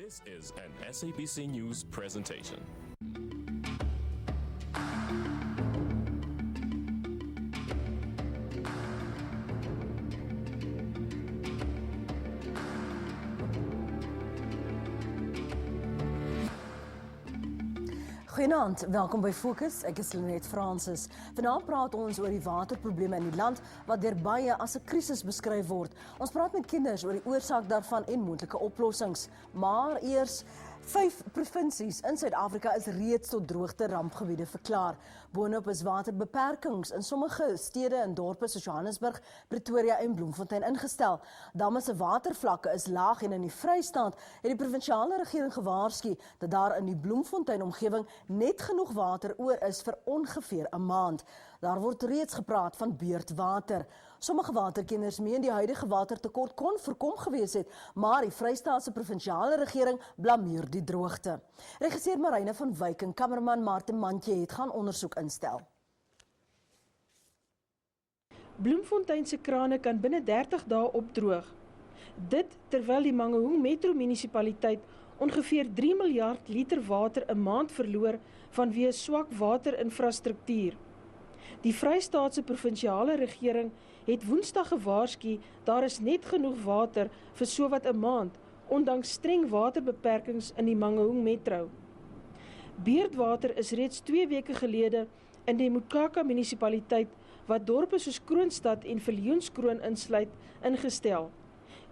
This is an SABC News presentation. Goeienaand, welkom by Fokus. Ek is Lenet Francis. Vanaand praat ons oor die waterprobleme in die land wat deur baie as 'n krisis beskryf word. Ons praat met kinders oor die oorsaak daarvan en moontlike oplossings. Maar eers 5 provinsies in Suid-Afrika is reeds tot droogte rampgebiede verklaar. Boonop is waterbeperkings in sommige stede en dorpe soos Johannesburg, Pretoria en Bloemfontein ingestel. Damme se watervlakke is laag en in die Vrystaat het die provinsiale regering gewaarsku dat daar in die Bloemfontein omgewing net genoeg water oor is vir ongeveer 'n maand. Daar word reeds gepraat van beurtwater. Sommige waterkenners meen die huidige watertekort kon voorkom gewees het, maar die Vrystaatse provinsiale regering blameer die droogte. Regisseur Marine van Wyk en kameraman Martin Mantjie het gaan ondersoek instel. Bloemfontein se krane kan binne 30 dae opdroog. Dit terwyl die Mangaung Metro munisipaliteit ongeveer 3 miljard liter water 'n maand verloor vanweë swak waterinfrastruktuur. Die Vrystaatse provinsiale regering het Woensdag gewaarsku daar is net genoeg water vir sowat 'n maand, ondanks streng waterbeperkings in die Mangaung Metro. Beurtwater is reeds 2 weke gelede in die Mokaka munisipaliteit, wat dorpe soos Kroonstad en Viljoenskroon insluit, ingestel.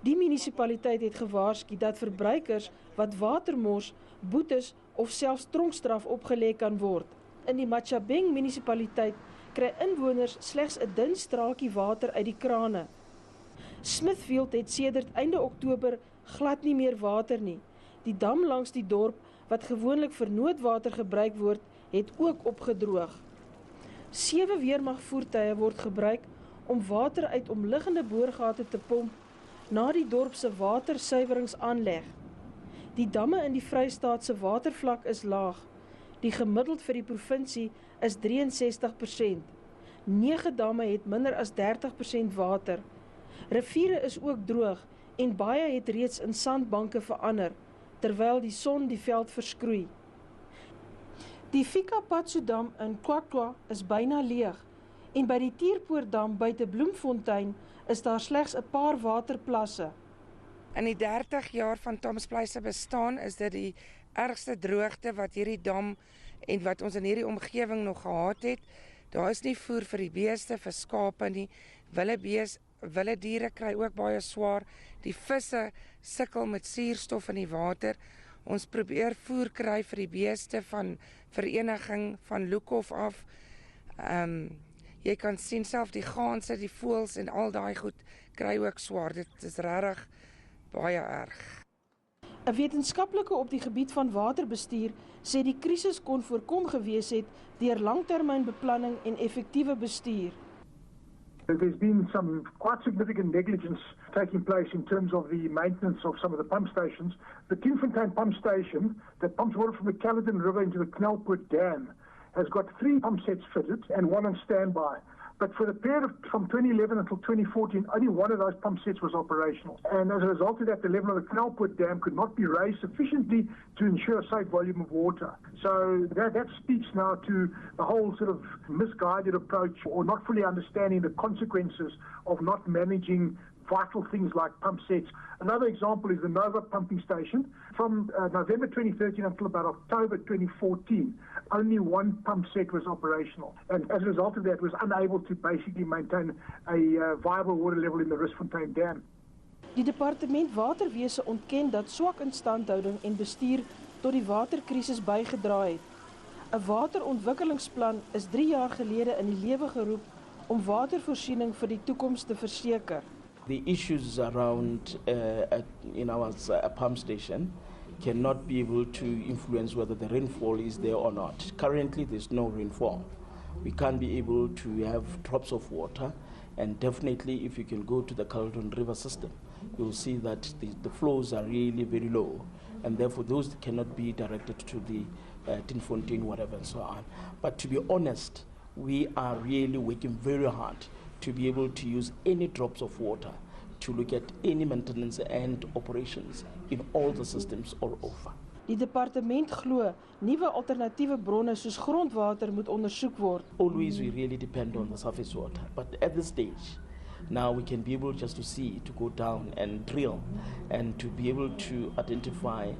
Die munisipaliteit het gewaarsku dat verbruikers wat water mors, boetes of selfs tronkstraf opgelê kan word. In die Matjhabeng munisipaliteit kry inwoners slegs 'n dun straaltjie water uit die krane. Smithfield het sedert einde Oktober glad nie meer water nie. Die dam langs die dorp, wat gewoonlik vir noodwater gebruik word, het ook opgedroog. 7 weermagvoertuie word gebruik om water uit omliggende boorgate te pomp na die dorp se watersuiweringsaanleg. Die damme in die Vrystaat se watervlak is laag. Die gemiddeld vir die provinsie is 63%. 9 damme het minder as 30% water. Riviere is ook droog en baie het reeds in sandbanke verander, terwyl die son die veld verskroei. Die Fikapatso-dam in Kwakwa is byna leeg en by die Tierpoortdam buite Bloemfontein is daar slegs 'n paar waterplasse. In die 30 jaar van Thomasplein se bestaan is dit die ergste droogte wat hierdie dam en wat ons in hierdie omgewing nog gehad het. Daar is nie voer vir die beeste, vir skape nie. Wilde diere kry ook baie swaar. Die visse sukkel met suurstof in die water. Ons probeer voer kry vir die beeste van vereniging van Lukhof af. Jy kan sien self die gaanse, die voëls en al daai goed kry ook swaar. Dit is regtig baie erg. 'n Wetenskaplike op die gebied van waterbestuur sê die krisis kon voorkom gewees het deur langtermynbeplanning en effektiewe bestuur. There's been some quite significant negligence taking place in terms of the maintenance of some of the pump stations. The Bloemfontein pump station that pumps water from the Caledon River into the Knelpoort Dam has got 3 pump sets fitted and 1 on standby. But for the period from 2011 until 2014, only 1 of those pump sets was operational. And as a result of that, the level of the Knelpoort Dam could not be raised sufficiently to ensure a safe volume of water. So that speaks now to the whole sort of misguided approach or not fully understanding the consequences of not managing vital things like pump sets. Another example is the Nova pumping station. From November 2013 until about October 2014, only 1 pump set was operational. And as a result of that, was unable to basically maintain a viable water level in the Risfontein Dam. Die departement waterwese ontken dat swak instandhouding en bestuur tot die waterkrisis bygedra het. 'n Waterontwikkelingsplan is 3 jaar gelede in die lewe geroep om watervoorsiening vir die toekoms te verseker. The issues around in our pump station cannot be able to influence whether the rainfall is there or not. Currently, there's no rainfall. We can't be able to have drops of water, and definitely if you can go to the Caledon River system, you'll see that the flows are really very low, and therefore those cannot be directed to the Tinfontein, whatever, and so on. But to be honest, we are really working very hard to be able to use any drops of water to look at any maintenance and operations in all the systems all over. Die departement glo nuwe alternatiewe bronne soos grondwater moet ondersoek word. Always we really depend on the surface water, but at this stage, now we can be able just to see, to go down and drill, and to be able to identify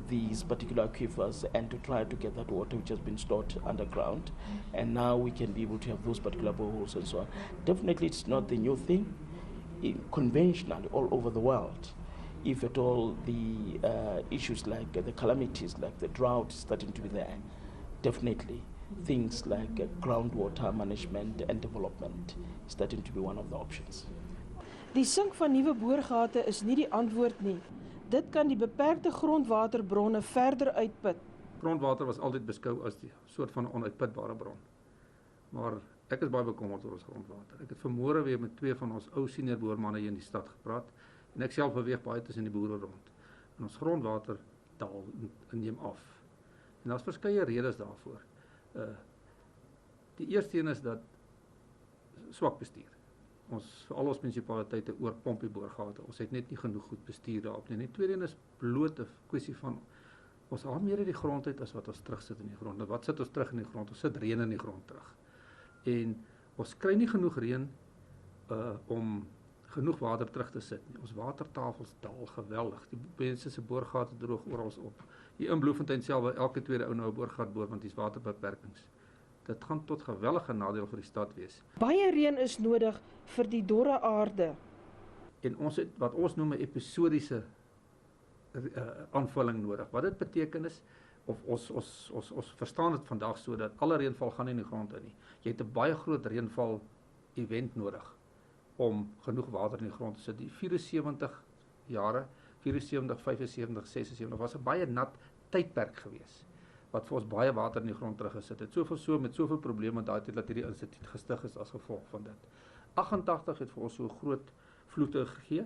these particular aquifers and to try to get that water which has been stored underground. And now we can be able to have those particular boreholes and so on. Definitely it's not the new thing. Conventionally all over the world, if at all the issues like the calamities, like the drought is starting to be there, definitely things like groundwater management and development is starting to be one of the options. Die sink van nuwe boorgate is nie die antwoord nie. Dit kan die beperkte grondwaterbronne verder uitput. Grondwater was altyd beskou as 'n soort van onuitputbare bron. Maar ek is baie bekommerd oor ons grondwater. Ek het vanmôre weer met 2 van ons ou senior boormanne hier in die stad gepraat en ek self beweeg baie tussen die boere rond. En ons grondwater daal en neem af. En daar's verskeie redes daarvoor. Die eerste een is dat swak bestuur. Al ons munisipaliteite oorpomp die boorgate. Ons het net nie genoeg goed bestuur daarop nie. Die tweede een is bloot 'n kwessie van ons haal meer uit die grond uit as wat ons terugsit in die grond. Nou wat sit ons terug in die grond? Ons sit reën in die grond terug. En ons kry nie genoeg reën om genoeg water terug te sit nie. Ons watertafels daal geweldig. Die mense se boorgate droog oral op. Hier in Bloemfontein self waar elke tweede ou nou 'n boorgat boor want dis waterbeperkings. Dit gaan tot gewellige nadeel vir die stad wees. Baie reën is nodig vir die dorre aarde. En ons het wat ons noem 'n episodiese aanvulling nodig. Wat dit beteken is of ons verstaan dit vandag so dat alle reënval gaan nie in die grond in nie. Jy het 'n baie groot reënval event nodig om genoeg water in die grond te sit. Die 74 jare, 74, 75, 76 was 'n baie nat tydperk gewees wat vir ons baie water in die grond teruggesit het. Soveel met soveel probleme daai tyd dat hierdie instituut gestig is as gevolg van dit. 88 het vir ons so groot vloede gegee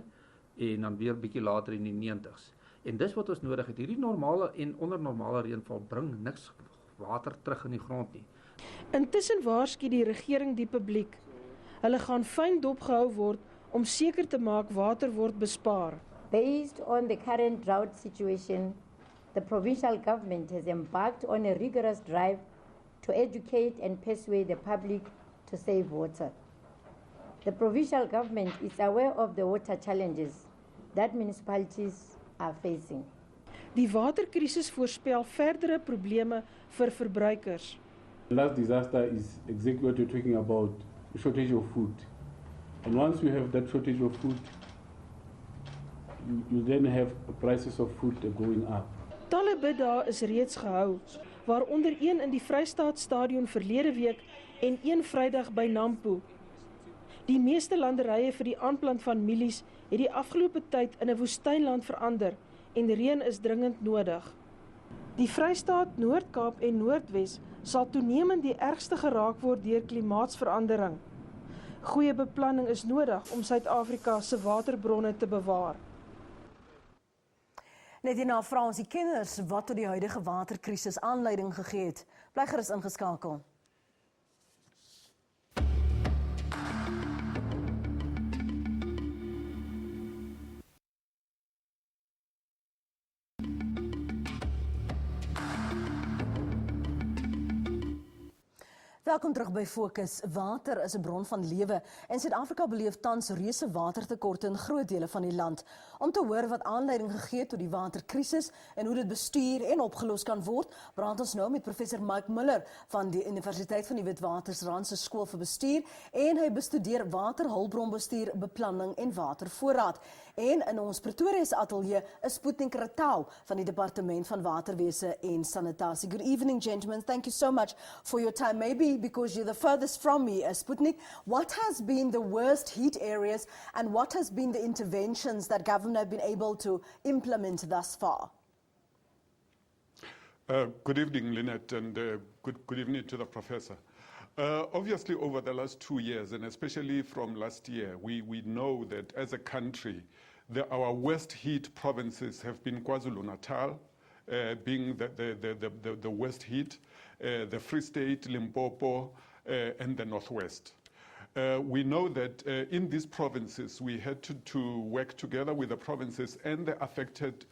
en dan weer bietjie later in die 90s. En dis wat ons nodig het. Hierdie normale en ondernormale reënval bring niks water terug in die grond nie. Intussen waarsku die regering die publiek. Hulle gaan fyn dopgehou word om seker te maak water word bespaar. Based on the current drought situation, the provincial government has embarked on a rigorous drive to educate and persuade the public to save water. The provincial government is aware of the water challenges that municipalities are facing. Die waterkrisis voorspel verdere probleme vir verbruikers. The last disaster is exactly what you're talking about, the shortage of food. And once you have that shortage of food, you then have prices of food going up. Talle biddae is reeds gehou, waaronder een in die Vrystaat Stadion verlede week en een Vrydag by Nampo. Die meeste landerye vir die aanplant van mielies het die afgelope tyd in 'n woestynland verander en reën is dringend nodig. Die Vrystaat, Noord-Kaap en Noordwes sal toenemend die ergste geraak word deur klimaatsverandering. Goeie beplanning is nodig om Suid-Afrika se waterbronne te bewaar. Net hierna vra ons die kenners wat tot die huidige waterkrisis aanleiding gegee het. Bly gerus ingeskakel. Welkom terug by Fokus. Water is 'n bron van lewe en Suid-Afrika beleef tans reuse watertekorte in groot dele van die land. Om te hoor wat aanleiding gegee het tot die waterkrisis en hoe dit bestuur en opgelos kan word, praat ons nou met professor Mike Miller van die Universiteit van die Witwatersrand se Skool vir Bestuur en hy bestudeer waterhulpbronbestuur, beplanning en watervoorraad. En in ons Pretoria se ateljee is Sputnik Ratau van die Departement van Waterwese en Sanitasie. Good evening, gentlemen. Thank you so much for your time. Maybe because you're the furthest from me, Sputnik, what has been the worst heat areas and what has been the interventions that government have been able to implement thus far? Good evening, Lynette, and good evening to the professor. Obviously, over the last 2 years, and especially from last year, we know that as a country, our worst heat provinces have been KwaZulu-Natal, being the worst heat, the Free State, Limpopo, and the Northwest. We know that in these provinces, we had to work together with the provinces and the affected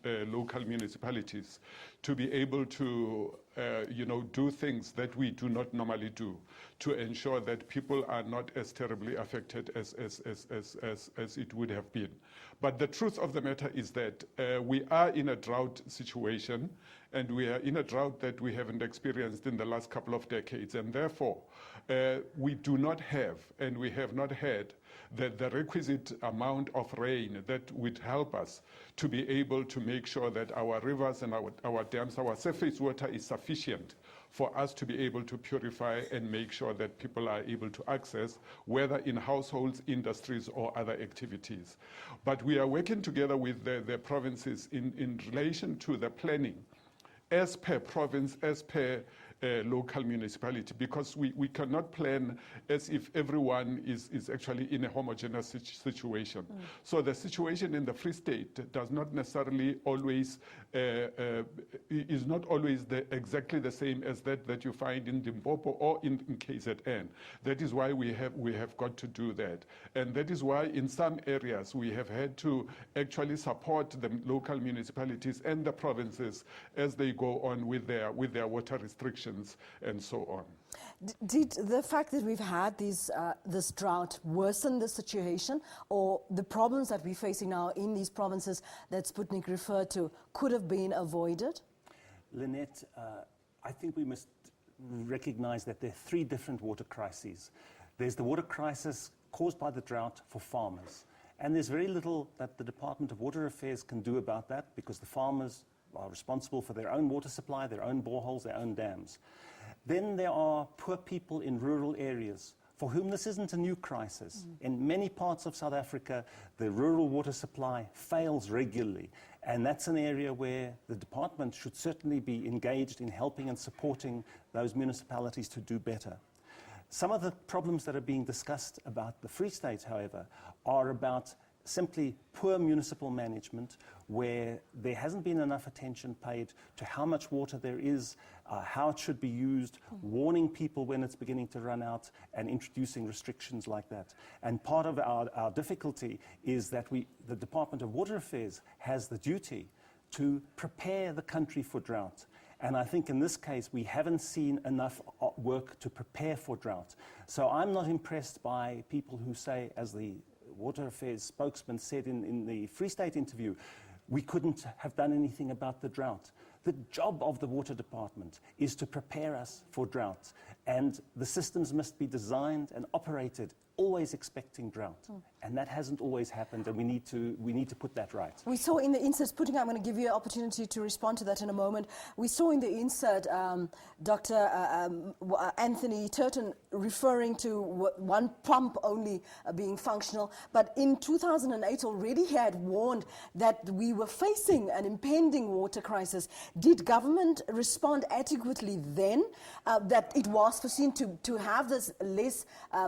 local municipalities to be able to do things that we do not normally do, to ensure that people are not as terribly affected as it would have been. But the truth of the matter is that we are in a drought situation, and we are in a drought that we haven't experienced in the last couple of decades, and therefore we do not have, and we have not had, the requisite amount of rain that would help us to be able to make sure that our rivers and our dams, our surface water is sufficient for us to be able to purify and make sure that people are able to access, whether in households, industries, or other activities. But we are working together with the provinces in relation to the planning, as per province, as per local municipality, because we cannot plan as if everyone is actually in a homogeneous situation. So the situation in the Free State does not necessarily always, is not always exactly the same as that you find in Limpopo or in KZN. That is why we have got to do that. And that is why in some areas we have had to actually support the local municipalities and the provinces as they go on with their water restrictions and so on. Did the fact that we've had this drought worsen the situation, or the problems that we're facing now in these provinces that Sputnik referred to could have been avoided? Lynette, I think we must recognize that there are three different water crises. There's the water crisis caused by the drought for farmers, and there's very little that the Department of Water Affairs can do about that, because the farmers are responsible for their own water supply, their own boreholes, their own dams. Then there are poor people in rural areas for whom this isn't a new crisis. In many parts of South Africa, the rural water supply fails regularly, and that's an area where the department should certainly be engaged in helping and supporting those municipalities to do better. Some of the problems that are being discussed about the Free State, however, are about simply poor municipal management, where there hasn't been enough attention paid to how much water there is, how it should be used, warning people when it's beginning to run out, and introducing restrictions like that. And part of our difficulty is that the Department of Water Affairs has the duty to prepare the country for drought. And I think in this case, we haven't seen enough work to prepare for drought. So I'm not impressed by people who say, as the Water Affairs spokesman said in the Free State interview, we couldn't have done anything about the drought. The job of the Water Department is to prepare us for drought, and the systems must be designed and operated always expecting drought. And that hasn't always happened, and we need to put that right. We saw in the insert, Sputnik, I'm going to give you an opportunity to respond to that in a moment. We saw in the insert Dr. Anthony Turton referring to one pump only being functional, but in 2008 already he had warned that we were facing an impending water crisis. Did government respond adequately then, that it was foreseen to have this less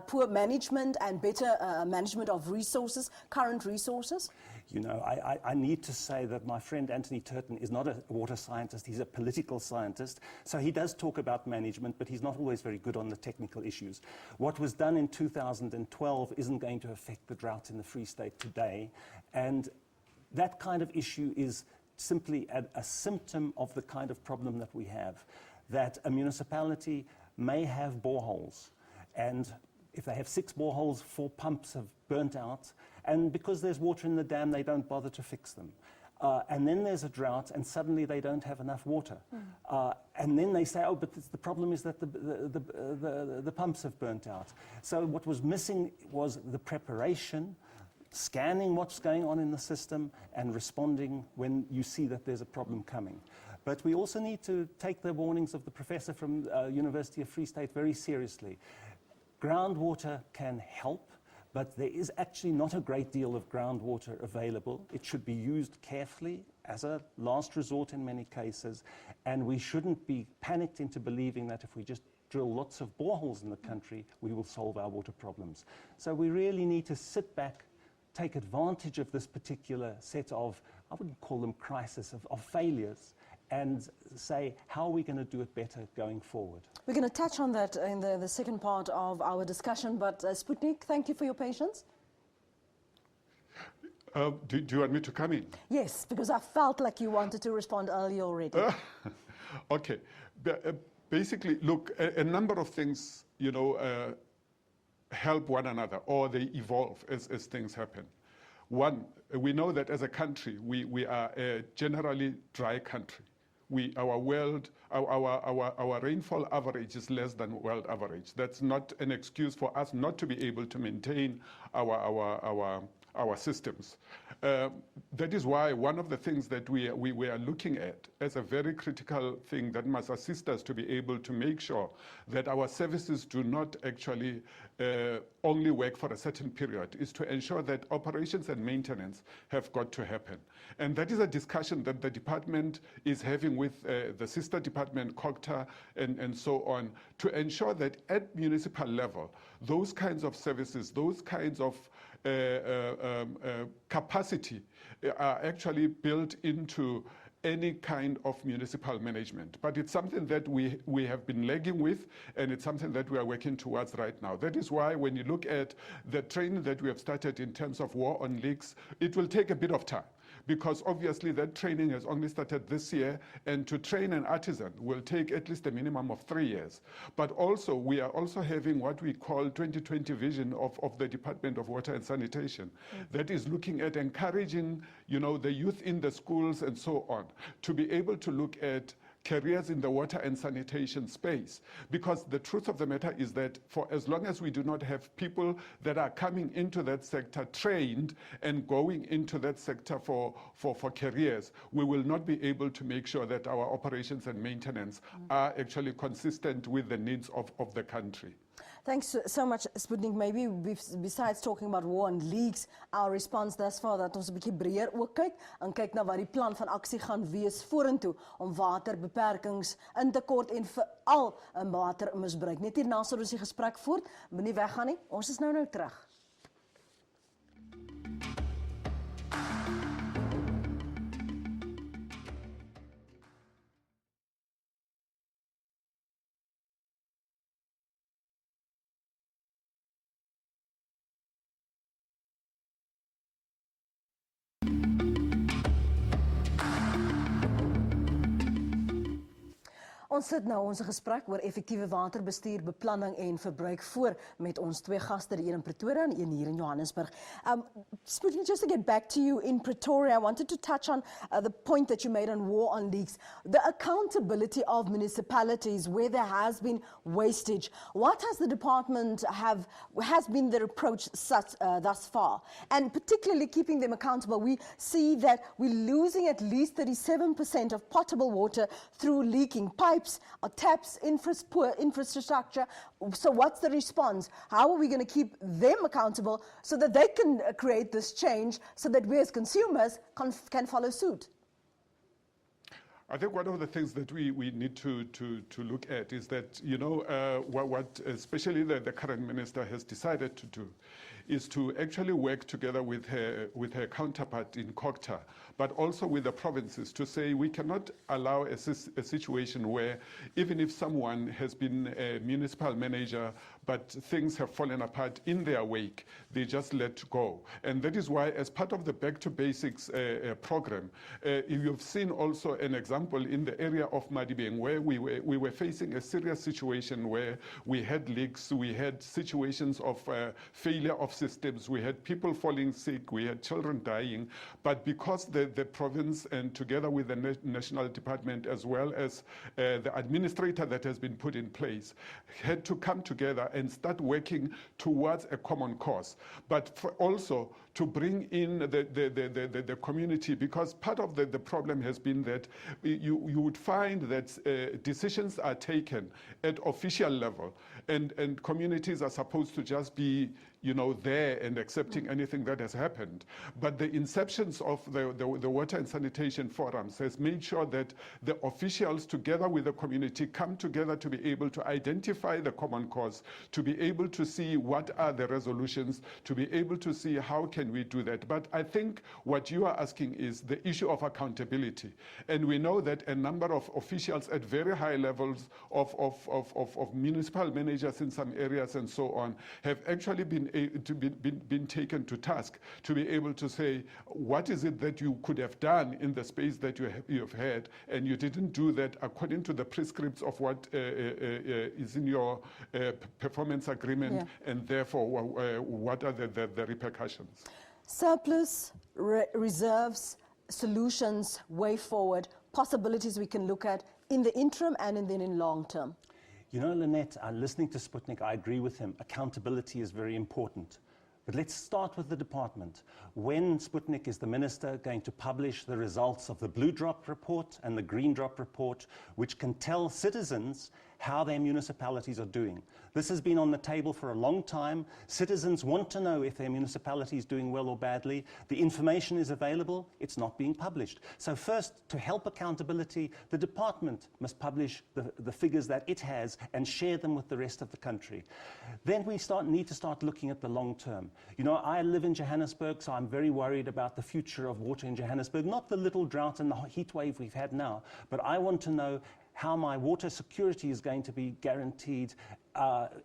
poor management and better management of resources, current resources? You know, I need to say that my friend Anthony Turton is not a water scientist, he's a political scientist. So he does talk about management, but he's not always very good on the technical issues. What was done in 2012 isn't going to affect the drought in the Free State today. And that kind of issue is simply a symptom of the kind of problem that we have, that a municipality may have boreholes, and if they have 6 boreholes, 4 pumps have burnt out, and because there's water in the dam, they don't bother to fix them. And then there's a drought, and suddenly they don't have enough water. And then they say, oh, but the problem is that the pumps have burnt out. So what was missing was the preparation, scanning what's going on in the system, and responding when you see that there's a problem coming. But we also need to take the warnings of the professor from University of Free State very seriously. Groundwater can help, but there is actually not a great deal of groundwater available. It should be used carefully as a last resort in many cases, and we shouldn't be panicked into believing that if we just drill lots of boreholes in the country, we will solve our water problems. So we really need to sit back, take advantage of this particular set of, I wouldn't call them crises, of failures, and say, how are we going to do it better going forward? We're going to touch on that in the second part of our discussion, but Sputnik, thank you for your patience. Do you want me to come in? Yes, because I felt like you wanted to respond earlier already. Okay. Basically, look, a number of things, help one another, or they evolve as things happen. One, we know that as a country, we are a generally dry country. Our rainfall average is less than world average. That's not an excuse for us not to be able to maintain our systems. That is why one of the things that we are looking at as a very critical thing that must assist us to be able to make sure that our services do not actually only work for a certain period is to ensure that operations and maintenance have got to happen. And that is a discussion that the department is having with the sister department, COGTA, and so on, to ensure that at municipal level, those kinds of services, those kinds of capacity are actually built into any kind of municipal management. But it's something that we have been lagging with, and it's something that we are working towards right now. That is why when you look at the training that we have started in terms of war on leaks, it will take a bit of time, because obviously that training has only started this year, and to train an artisan will take at least a minimum of 3 years. But also, we are also having what we call 2020 vision of the Department of Water and Sanitation, that is looking at encouraging, the youth in the schools and so on, to be able to look at careers in the water and sanitation space. Because the truth of the matter is that for as long as we do not have people that are coming into that sector trained and going into that sector for careers, we will not be able to make sure that our operations and maintenance are actually consistent with the needs of the country. Thanks so much, Sputnik. Maybe besides talking about war and leaks, our response thus far dat ons 'n bietjie breër ook kyk en kyk na wat die plan van aksie gaan wees vorentoe om waterbeperkings in te kort en veral in watermisbruik. Net hierna sal ons die gesprek voort. Moenie weggaan nie. Ons is nou terug. Ons sit nou ons gesprek oor effektiewe waterbestuur, beplanning en verbruik voor met ons twee gaste, een in Pretoria en een hier in Johannesburg. Sputnik, just to get back to you in Pretoria, I wanted to touch on the point that you made on war on leaks, the accountability of municipalities where there has been wastage. What has the department has been their approach thus far? And particularly keeping them accountable, we see that we're losing at least 37% of potable water through leaking pipes, or taps, poor infrastructure. So what's the response? How are we going to keep them accountable so that they can create this change so that we as consumers can follow suit? I think one of the things that we need to look at is that, what especially the current minister has decided to do is to actually work together with her counterpart in COGTA, but also with the provinces, to say we cannot allow a situation where even if someone has been a municipal manager but things have fallen apart in their wake, they just let go. And that is why, as part of the Back to Basics program, you've seen also an example in the area of Madibeng, where we were facing a serious situation where we had leaks, we had situations of failure of systems, we had people falling sick, we had children dying, but because the province, and together with the national department as well as the administrator that has been put in place, had to come together and start working towards a common cause, but also to bring in the community, because part of the problem has been that you would find that decisions are taken at official level, and communities are supposed to just be, there and accepting anything that has happened. But the inceptions of the Water and Sanitation Forums has made sure that the officials, together with the community, come together to be able to identify the common cause, to be able to see what are the resolutions, to be able to see how can we do that. But I think what you are asking is the issue of accountability. And we know that a number of officials at very high levels of municipal managers in some areas and so on have actually been taken to task to be able to say, what is it that you could have done in the space that you have had, and you didn't do that according to the prescripts of what is in your performance agreement, and therefore what are the repercussions? Surplus, reserves, solutions, way forward, possibilities we can look at in the interim and then in long term. Lynette, listening to Sputnik, I agree with him. Accountability is very important. But let's start with the department. When Sputnik is the minister going to publish the results of the Blue Drop report and the Green Drop report, which can tell citizens how their municipalities are doing? This has been on the table for a long time. Citizens want to know if their municipality is doing well or badly. The information is available. It's not being published. So first, to help accountability, the department must publish the figures that it has and share them with the rest of the country. Then we need to start looking at the long term. I live in Johannesburg, so I'm very worried about the future of water in Johannesburg, not the little drought and the heat wave we've had now, but I want to know how my water security is going to be guaranteed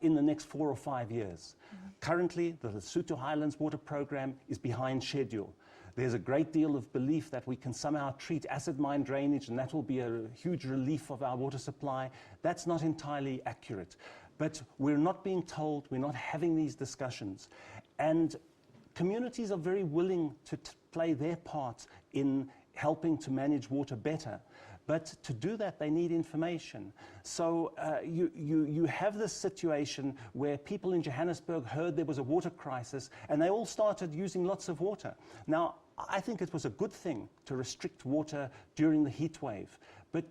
in the next 4 or 5 years. Currently, the Lesotho Highlands Water Program is behind schedule. There's a great deal of belief that we can somehow treat acid mine drainage and that will be a huge relief of our water supply. That's not entirely accurate. But we're not being told, we're not having these discussions. And communities are very willing to play their part in helping to manage water better. But to do that, they need information. So you have this situation where people in Johannesburg heard there was a water crisis and they all started using lots of water. Now, I think it was a good thing to restrict water during the heat wave, but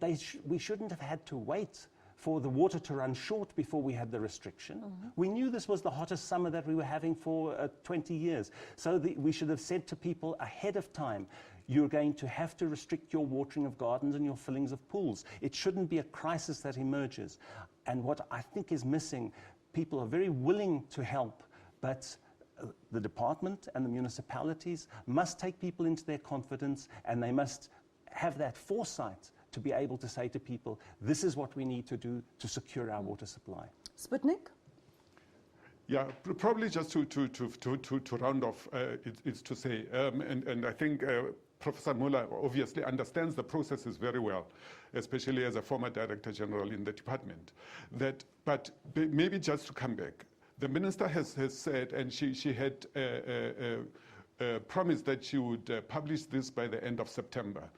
we shouldn't have had to wait for the water to run short before we had the restriction. We knew this was the hottest summer that we were having for 20 years. So we should have said to people ahead of time, you're going to have to restrict your watering of gardens and your fillings of pools. It shouldn't be a crisis that emerges. And what I think is missing, people are very willing to help, but the department and the municipalities must take people into their confidence, and they must have that foresight to be able to say to people, this is what we need to do to secure our water supply. Sputnik? Yeah, probably just to round off, it's to say, and I think Professor Muller obviously understands the processes very well, especially as a former Director General in the department. But maybe just to come back, the minister has said, and she had promised that she would publish this by the end of September.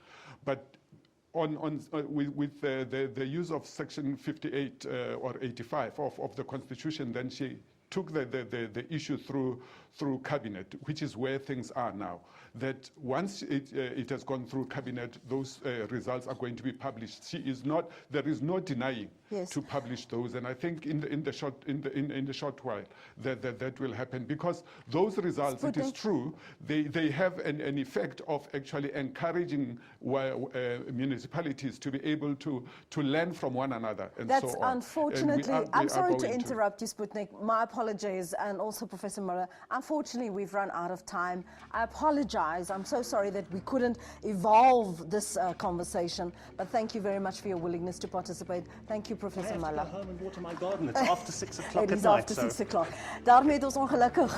But with the use of Section 58 or 85 of the Constitution, then she took the issue through cabinet, which is where things are now. That once it has gone through cabinet, those results are going to be published. There is no denying to publish those, and I think in the short while that will happen, because those results, it is true, they have an effect of actually encouraging municipalities to be able to learn from one another and That's so on. Unfortunately, I'm sorry to interrupt you, Sputnik. My apologies, and also Professor Muller. Unfortunately, we've run out of time. I apologize. I'm so sorry that we couldn't evolve this conversation, but thank you very much for your willingness to participate. Thank you, Professor Muller. I have to go home and water my garden. It's after 6 o'clock at night. After 6 o'clock. Daarmee het ons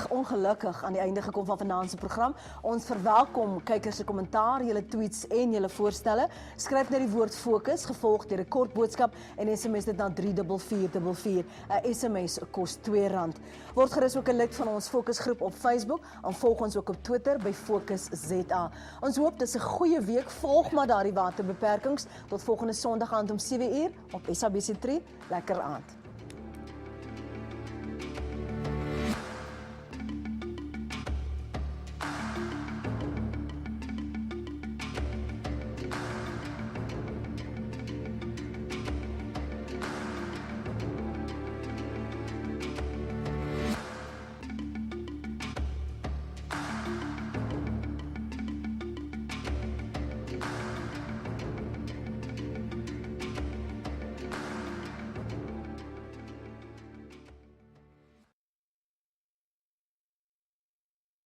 ongelukkig aan die einde gekom van vanaand se program. Ons verwelkom kykers se kommentaar, julle tweets en julle voorstelle. Skryf net die woord Fokus gevolg deur 'n kort boodskap en SMS dit na 34444. 'n SMS kos R2. Word gerus ook 'n lid van ons Fokusgroep op Facebook en volg ons ook op Twitter by Fokus ZA. Ons hoop dis 'n goeie week. Volg maar daardie waterbeperkings tot volgende Sondag aand om 7:00 op SABC 3. Lekker aand.